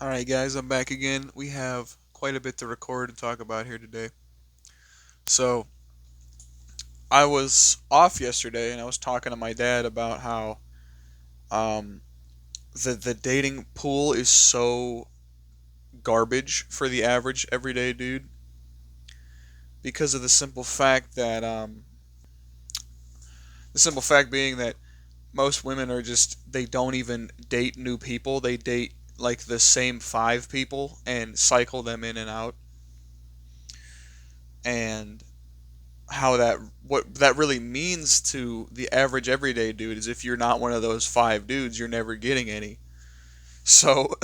All right, guys, I'm back again. We have quite a bit to record and talk about here today. So, I was off yesterday and I was talking to my dad about how um, the dating pool is so garbage for the average everyday dude because of the simple fact being that most women are just they don't even date new people. They date like the same five people and cycle them in and out. And how that what that really means to the average everyday dude is if you're not one of those five dudes, you're never getting any. So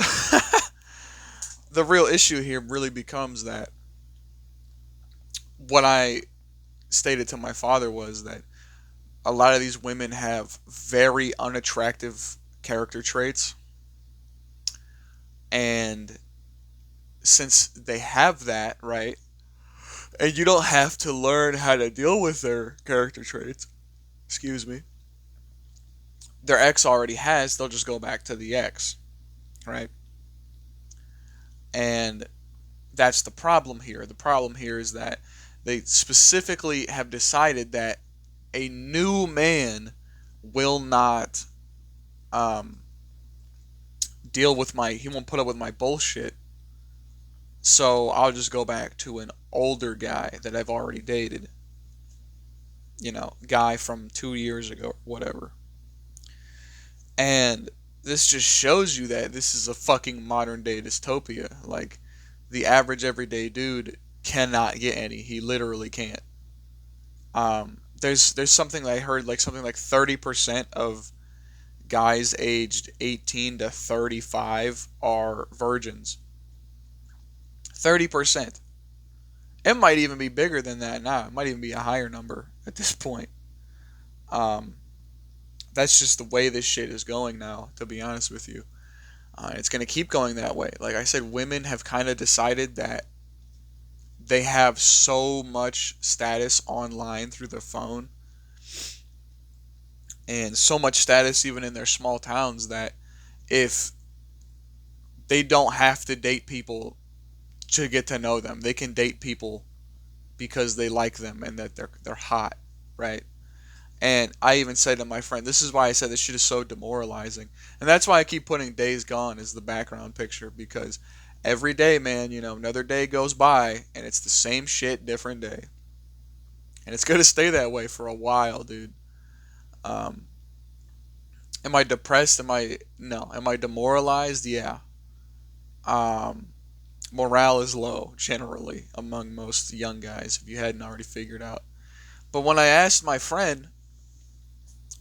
the real issue here really becomes that what I stated to my father was that a lot of these women have very unattractive character traits, and since they have that, right, and you don't have to learn how to deal with their character traits, excuse me, their ex already has, they'll just go back to the ex, right? And that's the problem here. The problem here is that they specifically have decided that a new man will not um, deal with he won't put up with my bullshit. So I'll just go back to an older guy that I've already dated. Guy from 2 years ago, whatever. And this just shows you that this is a fucking modern day dystopia. Like, the average everyday dude cannot get any. He literally can't. There's something that I heard, like something like 30% of guys aged 18 to 35 are virgins. 30%. It might even be bigger than that now. It might even be a higher number at this point. Um, that's just the way this shit is going now, to be honest with you. It's going to keep going that way. Like I said, women have kind of decided that they have so much status online through the phone and so much status even in their small towns that if they don't have to date people to get to know them, they can date people because they like them and that they're hot, right? And I even said to my friend, this is why I said this shit is so demoralizing. And that's why I keep putting Days Gone as the background picture because every day, man, another day goes by and it's the same shit, different day. And it's going to stay that way for a while, dude. Um, am I depressed? No. Am I demoralized? Yeah. Um, morale is low generally among most young guys, if you hadn't already figured out. But when I asked my friend,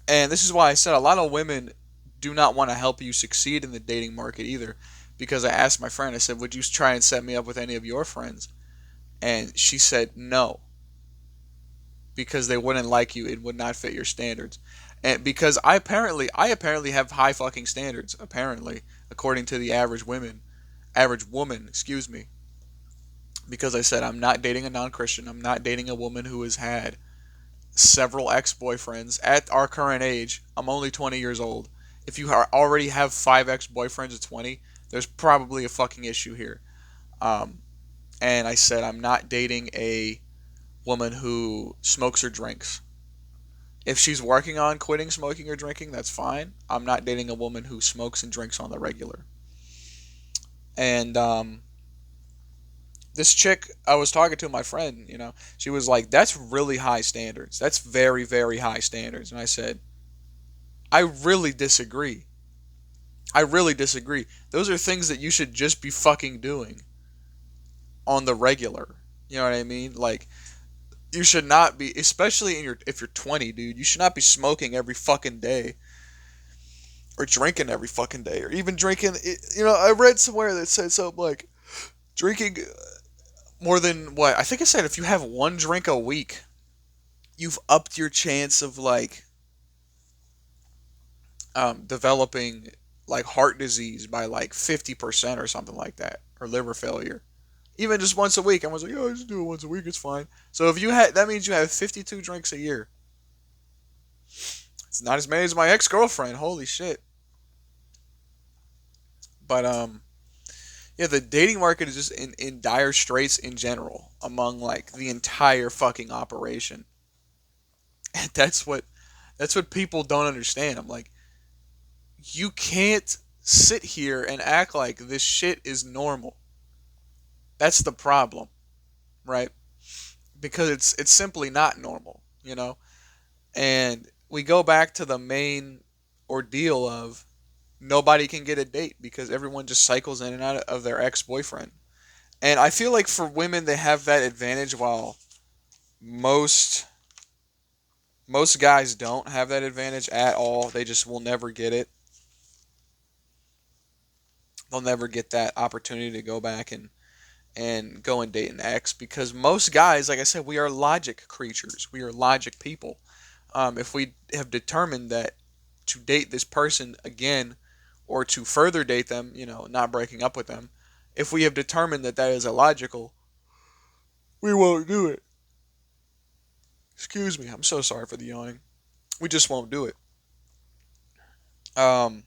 and this is why I said a lot of women do not want to help you succeed in the dating market either. Because I asked my friend, I said, would you try and set me up with any of your friends? And she said no, because they wouldn't like you. It would not fit your standards. And because I apparently have high fucking standards, apparently, according to the average woman, excuse me. Because I said I'm not dating a non-Christian. I'm not dating a woman who has had several ex-boyfriends at our current age. I'm only 20 years old. If you already have five ex-boyfriends at 20, there's probably a fucking issue here. Um, and I said I'm not dating a woman who smokes or drinks. If she's working on quitting smoking or drinking, that's fine. I'm not dating a woman who smokes and drinks on the regular. And this chick, I was talking to my friend, she was like, that's really high standards. That's very, very high standards. And I said, I really disagree. I really disagree. Those are things that you should just be fucking doing on the regular. You know what I mean? Like, you should not be, especially if you're 20, dude. You should not be smoking every fucking day or drinking every fucking day or even drinking. I read somewhere that said something like drinking more than what I think I said. If you have one drink a week, you've upped your chance of like developing like heart disease by like 50% or something like that, or liver failure. Even just once a week. I was like, oh, just do it once a week. It's fine. So if you had, that means you have 52 drinks a year. It's not as many as my ex girlfriend. Holy shit. But Yeah, the dating market is just in dire straits in general among like the entire fucking operation. And that's what people don't understand. I'm like, you can't sit here and act like this shit is normal. That's the problem, right? Because it's simply not normal, you know? And we go back to the main ordeal of nobody can get a date because everyone just cycles in and out of their ex-boyfriend. And I feel like for women they have that advantage while most most guys don't have that advantage at all. They just will never get it. They'll never get that opportunity to go back and go and date an ex because most guys, like I said, we are logic creatures. We are logic people. If we have determined that to date this person again or to further date them, not breaking up with them, if we have determined that that is illogical, we won't do it. Excuse me, I'm so sorry for the yawning. We just won't do it. Um,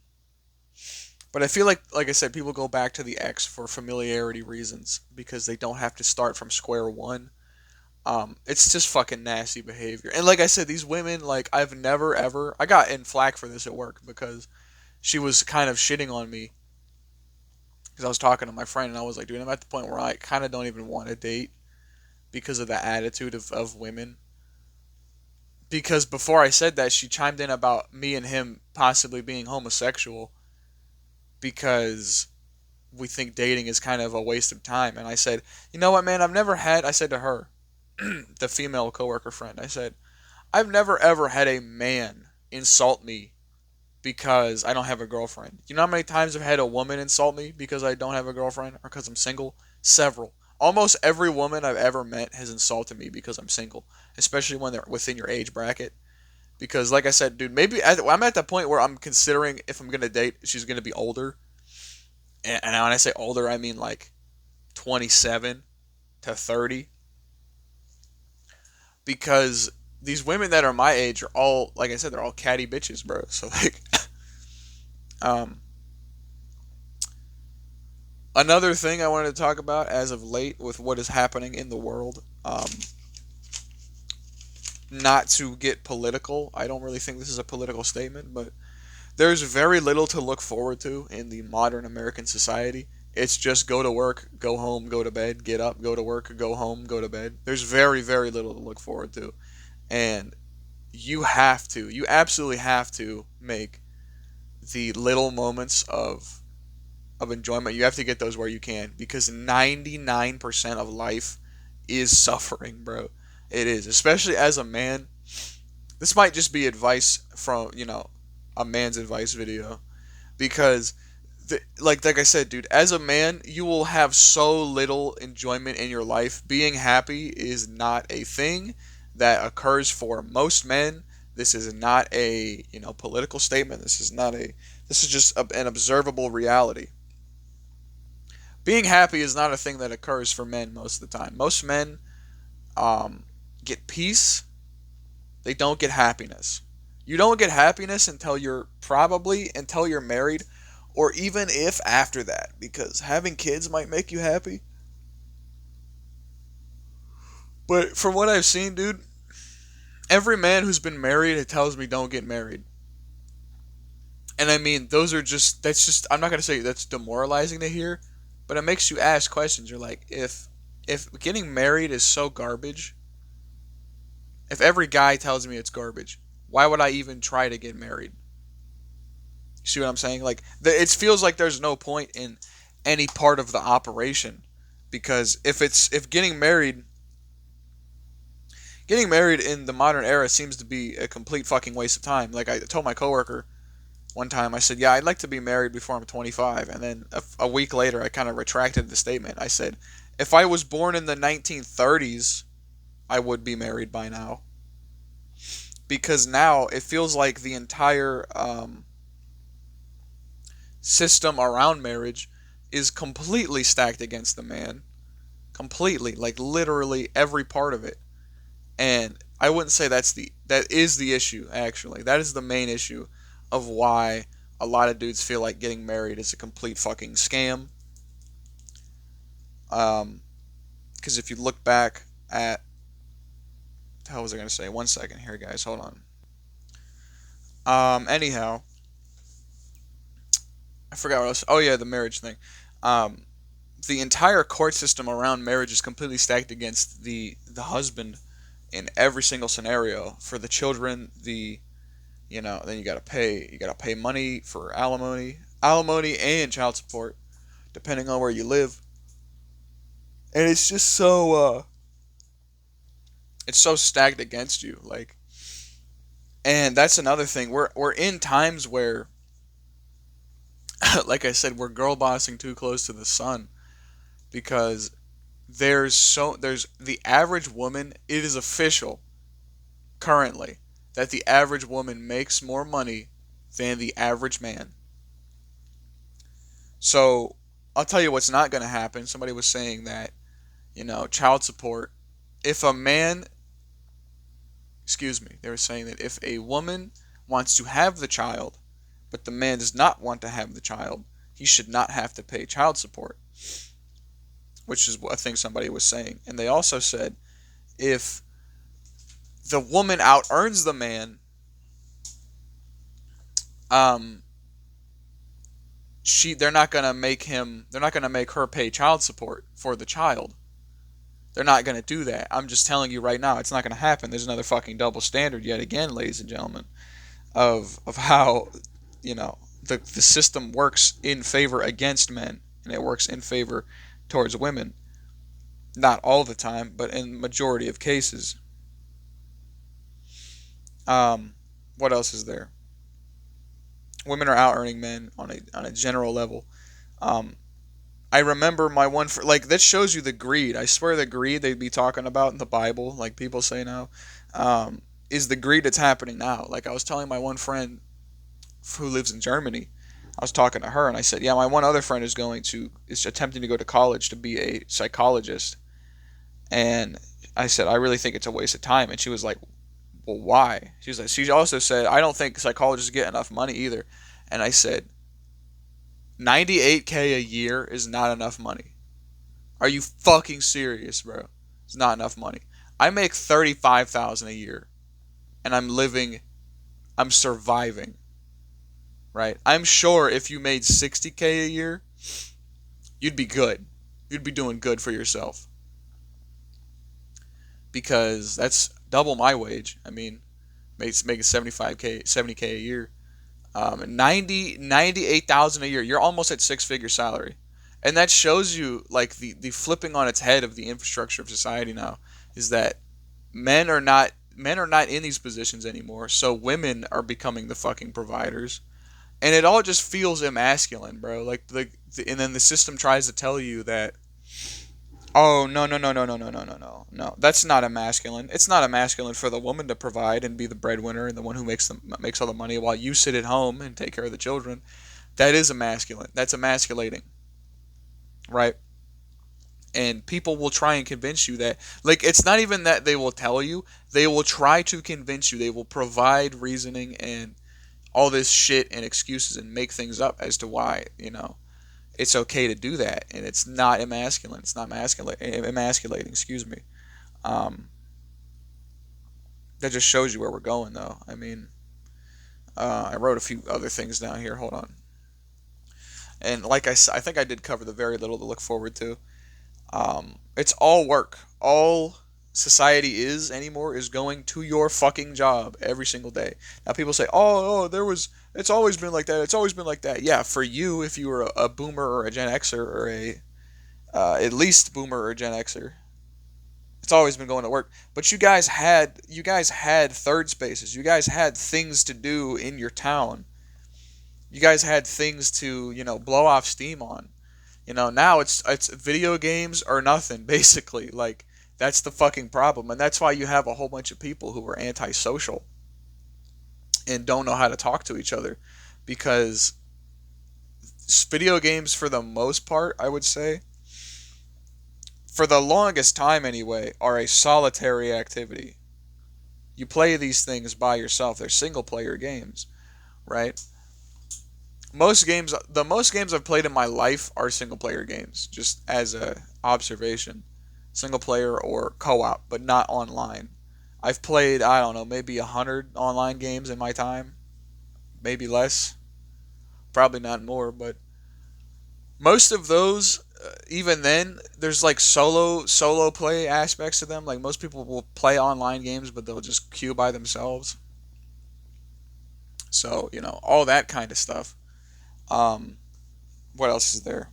but I feel like I said, people go back to the ex for familiarity reasons because they don't have to start from square one. It's just fucking nasty behavior. And like I said, these women, like I've never ever, I got in flack for this at work because she was kind of shitting on me because I was talking to my friend and I was like, dude, I'm at the point where I kind of don't even want to date because of the attitude of women. Because before I said that, she chimed in about me and him possibly being homosexual because we think dating is kind of a waste of time. And I said, you know what, man, I said to her, the female coworker friend, I said, I've never ever had a man insult me because I don't have a girlfriend. You know how many times I've had a woman insult me because I don't have a girlfriend or because I'm single? Several. Almost every woman I've ever met has insulted me because I'm single, especially when they're within your age bracket. Because, like I said, dude, maybe I'm at the point where I'm considering if I'm gonna date, she's gonna be older. And when I say older, I mean like 27 to 30. Because these women that are my age are all, like I said, they're all catty bitches, bro. So like, um, another thing I wanted to talk about as of late with what is happening in the world. Not to get political, I don't really think this is a political statement, but there's very little to look forward to in the modern American society. It's just go to work, go home, go to bed, get up, go to work, go home, go to bed. There's very, very little to look forward to. And you absolutely have to make the little moments of enjoyment. You have to get those where you can because 99% of life is suffering, bro. It is, especially as a man. This might just be advice from, a man's advice video because like I said, dude, as a man, you will have so little enjoyment in your life. Being happy is not a thing that occurs for most men. This is not a, political statement. This is just an observable reality. Being happy is not a thing that occurs for men most of the time. Most men get peace, they don't get happiness. You don't get happiness until you're married or even if after that because having kids might make you happy. But from what I've seen, dude, every man who's been married it tells me don't get married. And I mean, that's just I'm not going to say that's demoralizing to hear, but it makes you ask questions. You're like, if getting married is so garbage, if every guy tells me it's garbage, why would I even try to get married? See what I'm saying? Like, it feels like there's no point in any part of the operation because if getting married in the modern era seems to be a complete fucking waste of time. Like I told my coworker one time, I said, "Yeah, I'd like to be married before I'm 25," and then a week later, I kind of retracted the statement. I said, "If I was born in the 1930s, I would be married by now." Because now it feels like the entire system around marriage is completely stacked against the man. Completely, like literally every part of it. And I wouldn't say that is the issue actually. That is the main issue of why a lot of dudes feel like getting married is a complete fucking scam. Because if you look back at, how was I going to say? One second here, guys. Hold on. Anyhow, I forgot what else. Oh yeah, the marriage thing. Um, the entire court system around marriage is completely stacked against the husband in every single scenario. For the children, then you gotta pay money for alimony and child support, depending on where you live. And it's just so stacked against you. Like, and that's another thing. We're in times where, like I said, we're girl bossing too close to the sun, because there's the average woman. It is official currently that the average woman makes more money than the average man. So I'll tell you what's not going to happen. Somebody was saying that, child support, if a man, excuse me, they were saying that if a woman wants to have the child, but the man does not want to have the child, he should not have to pay child support, which is what I think somebody was saying. And they also said if the woman out earns the man, um, they're not gonna make her pay child support for the child. They're not gonna do that. I'm just telling you right now, it's not gonna happen. There's another fucking double standard yet again, ladies and gentlemen, of how the system works in favor against men, and it works in favor towards women. Not all the time, but in majority of cases. Um, what else is there? Women are out earning men on a general level. Um, I remember my one for like that shows you the greed. I swear the greed they'd be talking about in the Bible, like people say now, um, is the greed that's happening now. Like I was telling my one friend who lives in Germany, I was talking to her and I said, yeah, my one other friend is attempting to go to college to be a psychologist, and I said I really think it's a waste of time, and she was like, well, why? She also said I don't think psychologists get enough money either, and I said 98K a year is not enough money. Are you fucking serious, bro? It's not enough money. I make 35,000 a year and I'm surviving, right? I'm sure if you made 60K a year, you'd be good. You'd be doing good for yourself, because that's double my wage. I mean, making 75K, 70K a year. 98,000 a year. You're almost at six-figure salary. And that shows you like the flipping on its head of the infrastructure of society now, is that men are not in these positions anymore. So women are becoming the fucking providers. And it all just feels emasculine, bro. Like and then the system tries to tell you that, oh, no, no, no, no, no, no, no, no, no, no. That's not a masculine. It's not a masculine for the woman to provide and be the breadwinner and the one who makes all the money while you sit at home and take care of the children. That is a masculine. That's emasculating, right? And people will try and convince you that, like, it's not even that they will tell you. They will try to convince you. They will provide reasoning and all this shit and excuses and make things up as to why, it's okay to do that, and it's not emasculine. It's not emasculating. Excuse me. Um, that just shows you where we're going, though. I mean, I wrote a few other things down here. Hold on. And like I said, I think I did cover the very little to look forward to. It's all work. All society is anymore is going to your fucking job every single day. Now people say, "Oh, it's always been like that. It's always been like that." Yeah, for you, if you were a boomer or a Gen Xer or a at least boomer or Gen Xer, it's always been going to work. But you guys had third spaces. You guys had things to do in your town. You guys had things to blow off steam on. Now it's video games or nothing, basically. Like, that's the fucking problem, and that's why you have a whole bunch of people who are antisocial and don't know how to talk to each other, because video games, for the most part, I would say, for the longest time anyway, are a solitary activity. You play these things by yourself. They're single player games, right? The most games I've played in my life are single player games, just observation, single player or co-op, but not online. I've played, I don't know, maybe 100 online games in my time, maybe less, probably not more, but most of those, even then, there's like solo play aspects to them. Like most people will play online games, but they'll just queue by themselves. So all that kind of stuff. Um, what else is there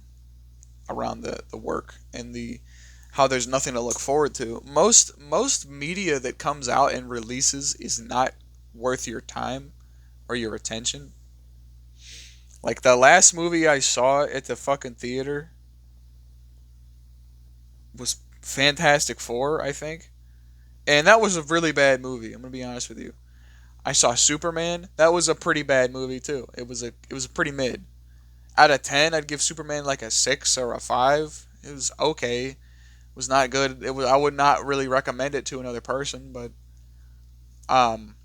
around the work and the how there's nothing to look forward to? Most media that comes out and releases is not worth your time or your attention. Like the last movie I saw at the fucking theater was Fantastic Four, I think. And that was a really bad movie. I'm gonna be honest with you. I saw Superman. That was a pretty bad movie too. It was a pretty mid. Out of 10, I'd give Superman like a 6 or a 5. It was okay. It was not good. It was I would not really recommend it to another person, but um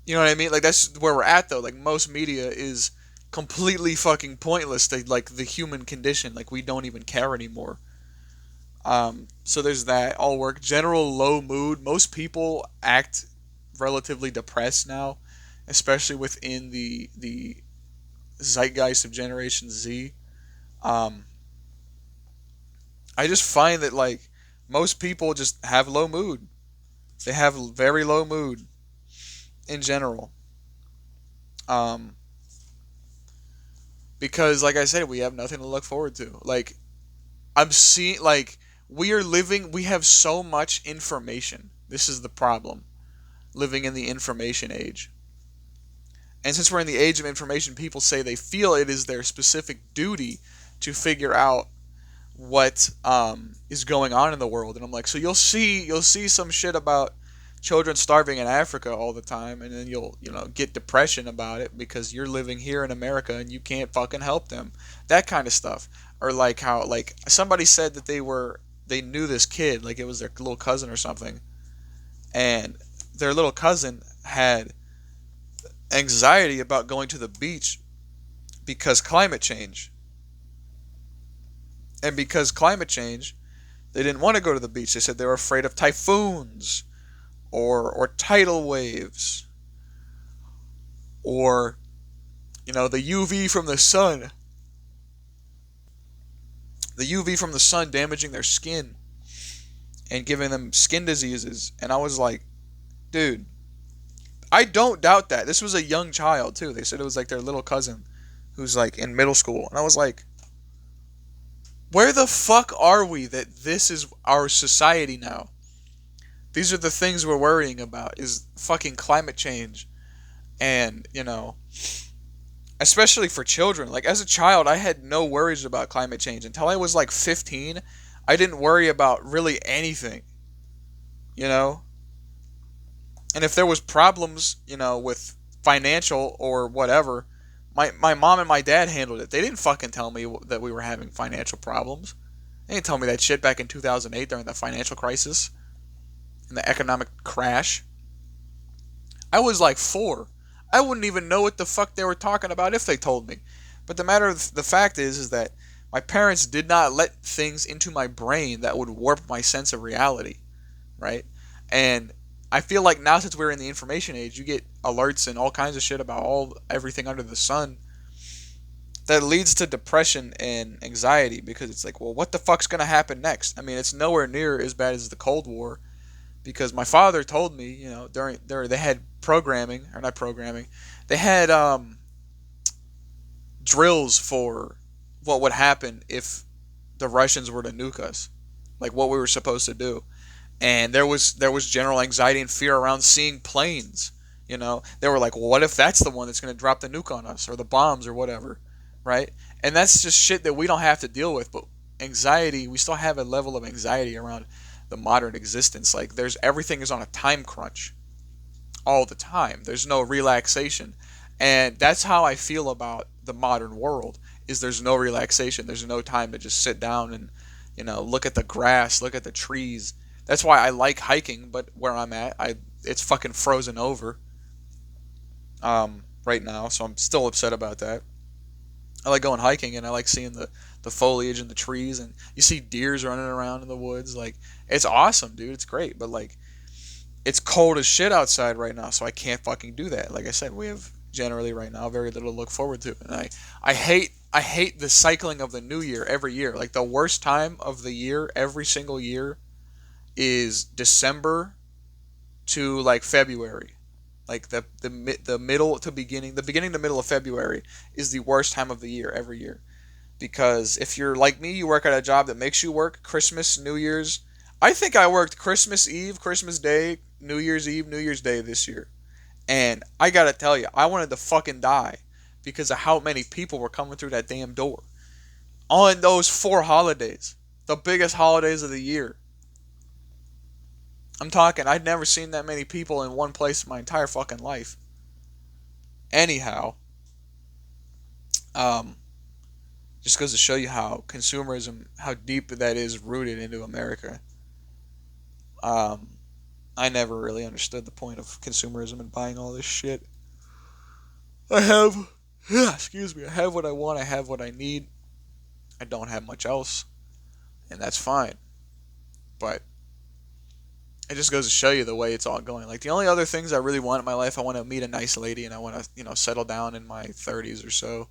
you know what I mean? Like that's where we're at though. Like most media is completely fucking pointless to like the human condition. Like we don't even care anymore. So there's that. All work. General low mood. Most people act relatively depressed now, especially within the zeitgeist of Generation Z. Um, I just find that like most people just have low mood. They have very low mood in general. Um, because like I said, we have nothing to look forward to. Like I'm seeing like we have so much information. This is the problem. Living in the information age. And since we're in the age of information, people say they feel it is their specific duty to figure out what is going on in the world. And I'm like, so you'll see some shit about children starving in Africa all the time, and then you'll get depression about it because you're living here in America and you can't fucking help them. That kind of stuff. Or like how like somebody said that they knew this kid, like it was their little cousin or something, and their little cousin had anxiety about going to the beach because climate change. And because climate change, they didn't want to go to the beach. They said they were afraid of typhoons or tidal waves or the UV from the sun. The UV from the sun damaging their skin and giving them skin diseases. And I was like, dude, I don't doubt that. This was a young child too. They said it was like their little cousin who's like in middle school. And I was like, where the fuck are we that this is our society now? These are the things we're worrying about is fucking climate change. And, especially for children. Like as a child, I had no worries about climate change until I was like 15. I didn't worry about really anything, you know? And if there was problems, with financial or whatever, my mom and my dad handled it. They didn't fucking tell me that we were having financial problems. They didn't tell me that shit back in 2008 during the financial crisis and the economic crash. I was like 4. I wouldn't even know what the fuck they were talking about if they told me. But the fact is that my parents did not let things into my brain that would warp my sense of reality, right? And I feel like now since we're in the information age, you get alerts and all kinds of shit about everything under the sun that leads to depression and anxiety because it's like, well, what the fuck's gonna happen next? I mean, it's nowhere near as bad as the Cold War because my father told me, during they had programming or not programming, they had drills for what would happen if the Russians were to nuke us, like what we were supposed to do. And there was general anxiety and fear around seeing planes. They were like, well, what if that's the one that's going to drop the nuke on us or the bombs or whatever, right? And that's just shit that we don't have to deal with. But anxiety, we still have a level of anxiety around the modern existence. Like everything is on a time crunch all the time. There's no relaxation, and that's how I feel about the modern world. Is there's no relaxation. There's no time to just sit down and look at the grass, look at the trees. That's why I like hiking, but where I'm at, it's fucking frozen over right now, so I'm still upset about that. I like going hiking and I like seeing the foliage and the trees, and you see deers running around in the woods. Like, it's awesome, dude. It's great, but like, it's cold as shit outside right now, so I can't fucking do that. Like I said, we have generally right now very little to look forward to, and I hate the cycling of the new year every year. Like, the worst time of the year every single year is December to like February. Like the middle to beginning, the beginning to middle of February is the worst time of the year every year. Because if you're like me, you work at a job that makes you work Christmas, New Year's. I think I worked Christmas Eve, Christmas Day, New Year's Eve, New Year's Day this year. And I gotta tell you, I wanted to fucking die because of how many people were coming through that damn door on those 4 holidays, the biggest holidays of the year. I'm talking, I'd never seen that many people in one place in my entire fucking life. Anyhow, um, just goes to show you how consumerism, how deep that is rooted into America. Um, I never really understood the point of consumerism and buying all this shit. I have, excuse me, I have what I want, I have what I need. I don't have much else, and that's fine. But it just goes to show you the way it's all going. Like, the only other things I really want in my life, I want to meet a nice lady, and I want to, settle down in my 30s or so,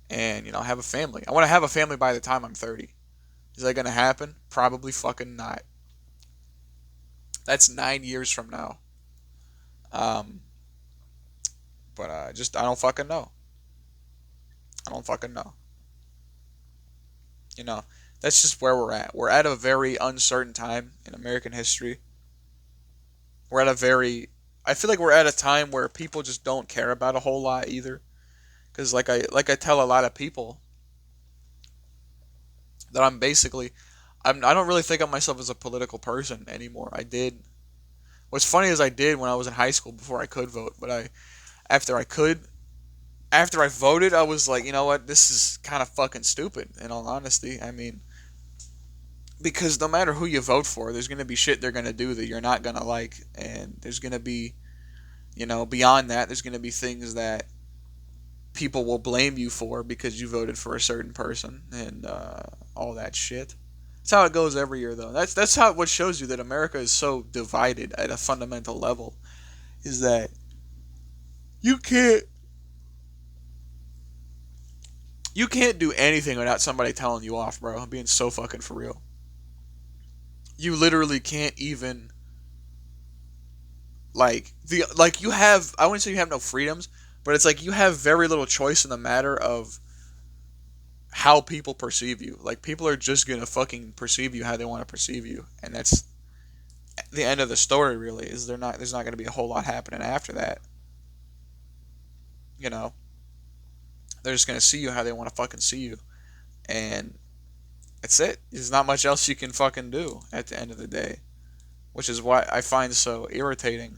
and have a family. I want to have a family by the time I'm 30. Is that gonna happen? Probably fucking not. That's 9 years from now. Um, but just I don't fucking know. I don't fucking know. You know, that's just where we're at. We're at a very uncertain time in American history. We're at a very, I feel like we're at a time where people just don't care about a whole lot either. Because like I tell a lot of people that I'm basically, I don't really think of myself as a political person anymore. I did. What's funny is I did when I was in high school before I could vote, but after I could after I voted, I was like, you know what, this is kind of fucking stupid. In all honesty, I mean, because no matter who you vote for, there's gonna be shit they're gonna do that you're not gonna like, and there's gonna be, beyond that, there's gonna be things that people will blame you for because you voted for a certain person and all that shit. That's how it goes every year, though. That's how what shows you that America is so divided at a fundamental level is that you can't you can't do anything without somebody telling you off, bro. I'm being so fucking for real. You literally can't even you have, I wouldn't say you have no freedoms, but it's like you have very little choice in the matter of how people perceive you. Like, people are just gonna fucking perceive you how they want to perceive you, and that's the end of the story. Really, is there's not gonna be a whole lot happening after that. You know, they're just gonna see you how they want to fucking see you, and that's it. There's not much else you can fucking do at the end of the day, which is what I find so irritating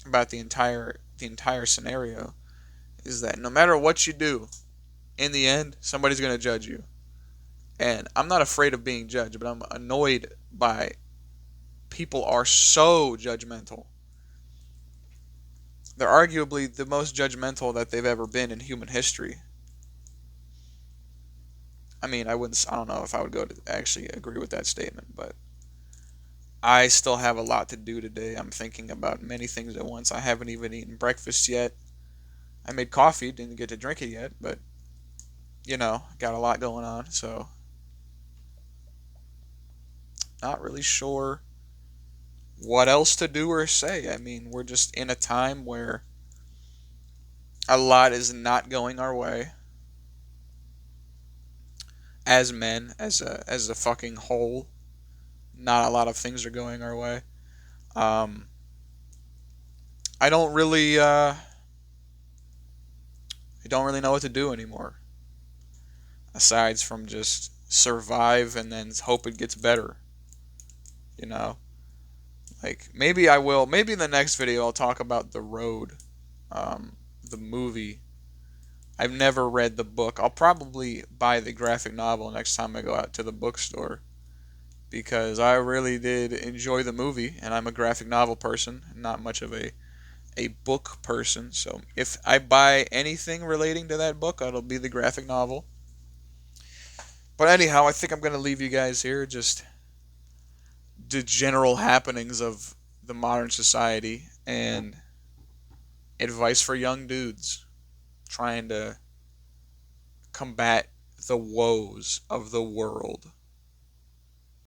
about the entire scenario is that no matter what you do, in the end, somebody's gonna judge you. And I'm not afraid of being judged, but I'm annoyed by people are so judgmental. They're arguably the most judgmental that they've ever been in human history. I mean, I don't know if I would go to actually agree with that statement, but I still have a lot to do today. I'm thinking about many things at once. I haven't even eaten breakfast yet. I made coffee, didn't get to drink it yet, but got a lot going on, so not really sure what else to do or say. I mean, we're just in a time where a lot is not going our way as men, as a fucking whole. Not a lot of things are going our way. Um, I don't really know what to do anymore. Aside from just survive and then hope it gets better. You know, like maybe I will. Maybe in the next video I'll talk about The Road, the movie. I've never read the book. I'll probably buy the graphic novel next time I go out to the bookstore because I really did enjoy the movie, and I'm a graphic novel person, not much of a a book person, so if I buy anything relating to that book, it'll be the graphic novel. But anyhow, I think I'm going to leave you guys here. Just the general happenings of the modern society and advice for young dudes trying to combat the woes of the world.